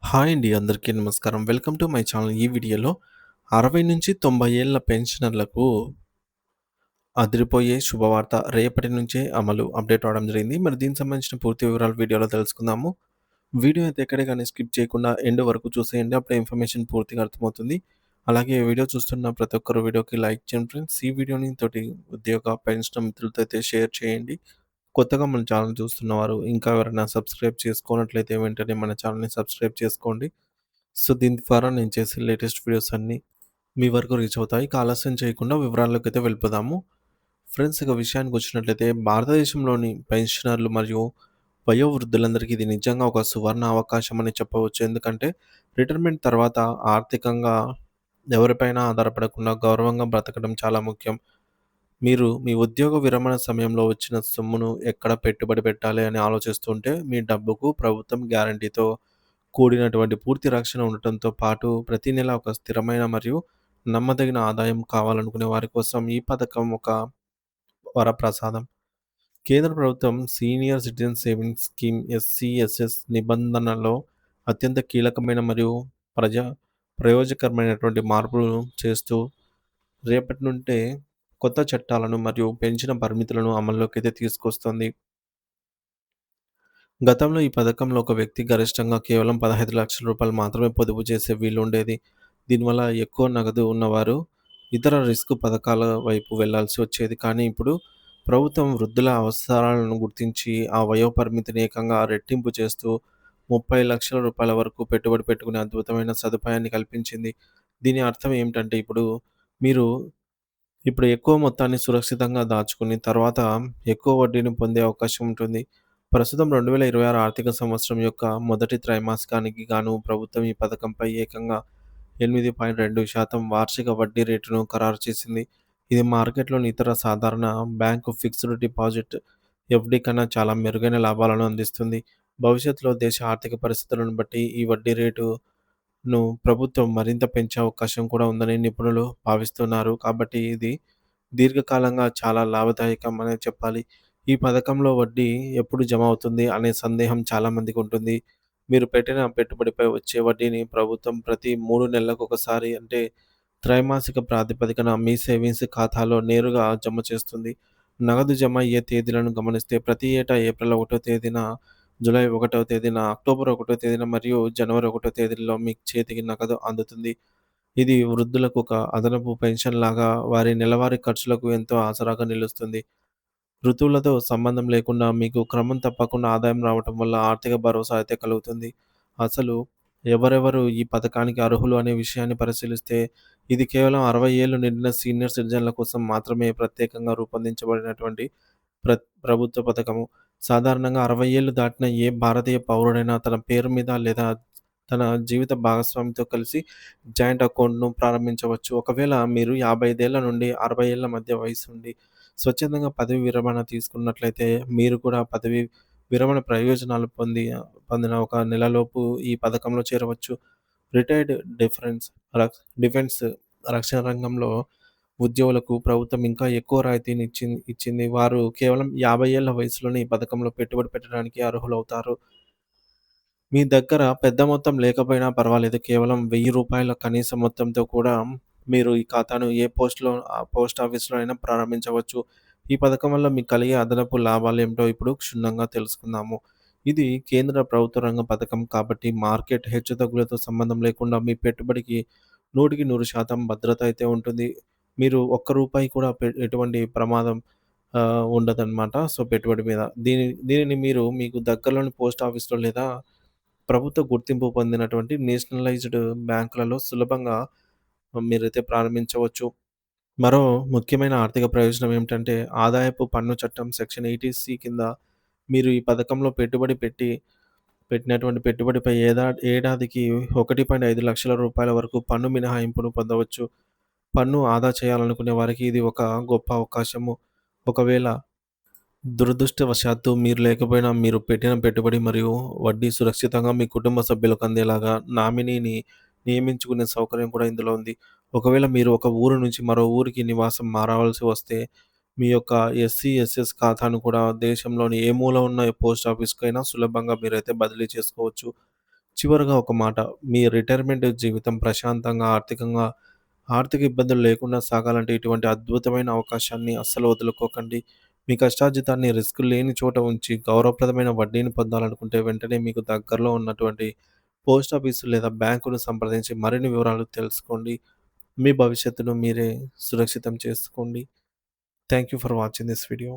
Hi అండి. అందరికీ నమస్కారం. Welcome to my channel. ఈ వీడియోలో 60-90 ఏళ్ల పెన్షనర్లకు అదిరిపోయే శుభవార్త రేపటి నుంచే అమలు అప్డేట్ అవ్వడం జరిగింది. మరి దీనికి సంబంధించిన పూర్తి వివరాలు వీడియోలో తెలుసుకుందాము. వీడియో అయితే ఎక్కడ గాని స్కిప్ చేయకుండా ఎండ్ వరకు చూసేయండి. అప్పుడే ఇన్ఫర్మేషన్ పూర్తిగా అర్థమవుతుంది. అలాగే వీడియో చూస్తున్న ప్రతి ఒక్కరు వీడియోకి లైక్ చేయండి ఫ్రెండ్స్. ఈ వీడియోని తోటి ఉద్యోగ, పెన్షన్ మిత్రులతో అయితే షేర్ చేయండి. కొత్తగా మన ఛానల్ చూస్తున్నవారు ఇంకా ఎవరైనా సబ్స్క్రైబ్ చేసుకోనట్లయితే వెంటనే మన ఛానల్‌ని సబ్స్క్రైబ్ చేసుకోండి. సో, దీని ద్వారా నేను చేసే లేటెస్ట్ వీడియోస్ అన్నీ మీ వరకు రీచ్ అవుతాయి. ఇక ఆలస్యం చేయకుండా వివరాల్లోకైతే వెళ్ళిపోదాము. ఫ్రెండ్స్ ఇక విషయానికొచ్చినట్లయితే భారతదేశంలోని పెన్షనర్లు మరియు వయోవృద్ధులందరికీ ఇది నిజంగా ఒక సువర్ణ అవకాశం అని చెప్పవచ్చు. ఎందుకంటే రిటైర్మెంట్ తర్వాత ఆర్థికంగా ఎవరిపైనా ఆధారపడకుండా గౌరవంగా బ్రతకడం చాలా ముఖ్యం. మీరు మీ ఉద్యోగ విరమణ సమయంలో వచ్చిన సొమ్మును ఎక్కడ పెట్టుబడి పెట్టాలి అని ఆలోచిస్తుంటే మీ డబ్బుకు ప్రభుత్వం గ్యారంటీతో కూడినటువంటి పూర్తి రక్షణ ఉండటంతో పాటు ప్రతి నెల ఒక స్థిరమైన మరియు నమ్మదగిన ఆదాయం కావాలనుకునే వారి కోసం ఈ పథకం ఒక వరప్రసాదం. కేంద్ర ప్రభుత్వం సీనియర్ సిటిజన్ సేవింగ్స్ స్కీమ్ ఎస్సీఎస్ఎస్ నిబంధనలో అత్యంత కీలకమైన మరియు ప్రజా ప్రయోజకరమైనటువంటి మార్పులను చేస్తూ రేపటి నుండే కొత్త చట్టాలను మరియు పెంచిన పరిమితులను అమల్లోకైతే తీసుకొస్తుంది. గతంలో ఈ పథకంలో ఒక వ్యక్తి గరిష్టంగా కేవలం రూ. 15,00,000 మాత్రమే పొదుపు చేసే వీలుండేది. దీనివల్ల ఎక్కువ నగదు ఉన్నవారు ఇతర రిస్క్ పథకాల వైపు వెళ్లాల్సి వచ్చేది. కానీ ఇప్పుడు ప్రభుత్వం వృద్ధుల అవసరాలను గుర్తించి ఆ వయోపరిమితిని ఏకంగా రెట్టింపు చేస్తూ రూ. 30,00,000 వరకు పెట్టుబడి పెట్టుకునే అద్భుతమైన సదుపాయాన్ని కల్పించింది. దీని అర్థం ఏమిటంటే మీరు ఇప్పుడు ఎక్కువ మొత్తాన్ని సురక్షితంగా దాచుకుని తర్వాత ఎక్కువ వడ్డీని పొందే అవకాశం ఉంటుంది. ప్రస్తుతం 2026 ఆర్థిక సంవత్సరం యొక్క మొదటి త్రైమాసికానికి గాను ప్రభుత్వం ఈ పథకంపై ఏకంగా 8.2% వార్షిక వడ్డీ రేటును ఖరారు చేసింది. ఇది మార్కెట్‌లోని ఇతర సాధారణ బ్యాంకు ఫిక్స్డ్ డిపాజిట్ ఎఫ్‌డి కన్నా చాలా మెరుగైన లాభాలను అందిస్తుంది. భవిష్యత్తులో దేశ ఆర్థిక పరిస్థితులను బట్టి ఈ వడ్డీ రేటును ప్రభుత్వం మరింత పెంచే అవకాశం కూడా ఉందని నిపుణులు భావిస్తున్నారు. కాబట్టి ఇది దీర్ఘకాలంగా చాలా లాభదాయకం అనే చెప్పాలి. ఈ పథకంలో వడ్డీ ఎప్పుడు జమ అవుతుంది అనే సందేహం చాలామందికి ఉంటుంది. మీరు పెట్టిన పెట్టుబడిపై వచ్చే వడ్డీని ప్రభుత్వం ప్రతి 3 నెలలకొకసారి అంటే త్రైమాసిక ప్రాతిపదికన మీ సేవింగ్స్ ఖాతాలో నేరుగా జమ చేస్తుంది. నగదు జమ అయ్యే తేదీలను గమనిస్తే ప్రతి ఏటా ఏప్రిల్ 1 తేదీన, జూలై 1 తేదీన, అక్టోబర్ 1 తేదీన మరియు జనవరి 1 తేదీల్లో మీ చేతికి నగదు అందుతుంది. ఇది వృద్ధులకు ఒక అదనపు పెన్షన్‌లాగా వారి నెలవారీ ఖర్చులకు ఎంతో ఆసరాగా నిలుస్తుంది. ఋతువులతో సంబంధం లేకుండా మీకు క్రమం తప్పకుండా ఆదాయం రావటం వల్ల ఆర్థిక భరోసా అయితే కలుగుతుంది. అసలు ఎవరెవరు ఈ పథకానికి అర్హులు అనే విషయాన్ని పరిశీలిస్తే ఇది కేవలం 60 ఏళ్లు నిండిన సీనియర్ సిటిజన్ల కోసం మాత్రమే ప్రత్యేకంగా రూపొందించబడినటువంటి ప్ర ప్రభుత్వ పథకము. సాధారణంగా 60 ఏళ్లు దాటిన ఏ భారతీయ పౌరుడైనా తన పేరు మీద లేదా తన జీవిత భాగస్వామితో కలిసి జాయింట్ అకౌంట్‌ను ప్రారంభించవచ్చు. ఒకవేళ మీరు 55 ఏళ్ల నుండి 60 ఏళ్ల మధ్య వయస్సు ఉండి స్వచ్ఛందంగా పదవీ విరమణ తీసుకున్నట్లయితే మీరు కూడా పదవీ విరమణ ప్రయోజనాలు పొందిన ఒక నెలలోపు ఈ పథకంలో చేరవచ్చు. రిటైర్డ్ డిఫెన్స్ రక్షణ రంగంలో ఉద్యోగులకు ప్రభుత్వం ఇంకా ఎక్కువ రాయితీని ఇచ్చింది. వారు కేవలం 50 ఏళ్ల వయసులోనే ఈ పథకంలో పెట్టుబడి పెట్టడానికి అర్హులవుతారు. మీ దగ్గర పెద్ద మొత్తం లేకపోయినా పర్వాలేదు. కేవలం రూ. 1000 కనీస మొత్తంతో కూడా మీరు ఈ ఖాతాను ఏ పోస్ట్ ఆఫీస్‌లో అయినా ప్రారంభించవచ్చు. ఈ పథకం వల్ల మీకు కలిగే అదనపు లాభాలేమిటో ఇప్పుడు క్షుణ్ణంగా తెలుసుకుందాము. ఇది కేంద్ర ప్రభుత్వ రంగ పథకం కాబట్టి మార్కెట్ హెచ్చుతగ్గులతో సంబంధం లేకుండా మీ పెట్టుబడికి 100% భద్రత అయితే ఉంటుంది. మీరు ఒక్క రూపాయి కూడా ఎటువంటి ప్రమాదం ఉండదనమాట. సో, పెట్టుబడి మీద. దీనిని మీరు మీకు దగ్గరలోని పోస్ట్ ఆఫీస్‌లో లేదా ప్రభుత్వ గుర్తింపు పొందినటువంటి నేషనలైజ్డ్ బ్యాంకులలో సులభంగా మీరైతే ప్రారంభించవచ్చు. మరో ముఖ్యమైన ఆర్థిక ప్రయోజనం ఏమిటంటే, ఆదాయపు పన్ను చట్టం సెక్షన్ 80సి కింద మీరు ఈ పథకంలో పెట్టినటువంటి పెట్టుబడిపై ఏడాదికి రూ. 1.5 లక్షల వరకు పన్ను మినహాయింపును పొందవచ్చు. పన్ను ఆదా చేయాలనుకునే వారికి ఇది ఒక గొప్ప అవకాశము. ఒకవేళ దురదృష్టవశాత్తు మీరు లేకపోయినా మీరు పెట్టిన పెట్టుబడి మరియు వడ్డీ సురక్షితంగా మీ కుటుంబ సభ్యులకు అందేలాగా నామినీని నియమించుకునే సౌకర్యం కూడా ఇందులో ఉంది. ఒకవేళ మీరు ఒక ఊరు నుంచి మరో ఊరికి నివాసం మారవలసి వస్తే మీ యొక్క ఎస్సీఎస్ఎస్ ఖాతాను కూడా దేశంలోని ఏ మూల ఉన్న పోస్ట్ ఆఫీస్‌కైనా సులభంగా మీరైతే బదిలీ చేసుకోవచ్చు. చివరగా ఒక మాట, మీ రిటైర్మెంట్ జీవితం ప్రశాంతంగా, ఆర్థిక ఇబ్బందులు లేకుండా సాగాలంటే ఇటువంటి అద్భుతమైన అవకాశాన్ని అస్సలు వదులుకోకండి. మీ కష్టార్జితాన్ని రిస్క్ లేని చోట ఉంచి గౌరవప్రదమైన వడ్డీని పొందాలనుకుంటే వెంటనే మీకు దగ్గరలో ఉన్నటువంటి పోస్ట్ ఆఫీస్ లేదా బ్యాంకును సంప్రదించి మరిన్ని వివరాలు తెలుసుకోండి. మీ భవిష్యత్తును మీరే సురక్షితం చేసుకోండి. Thank you for watching this video.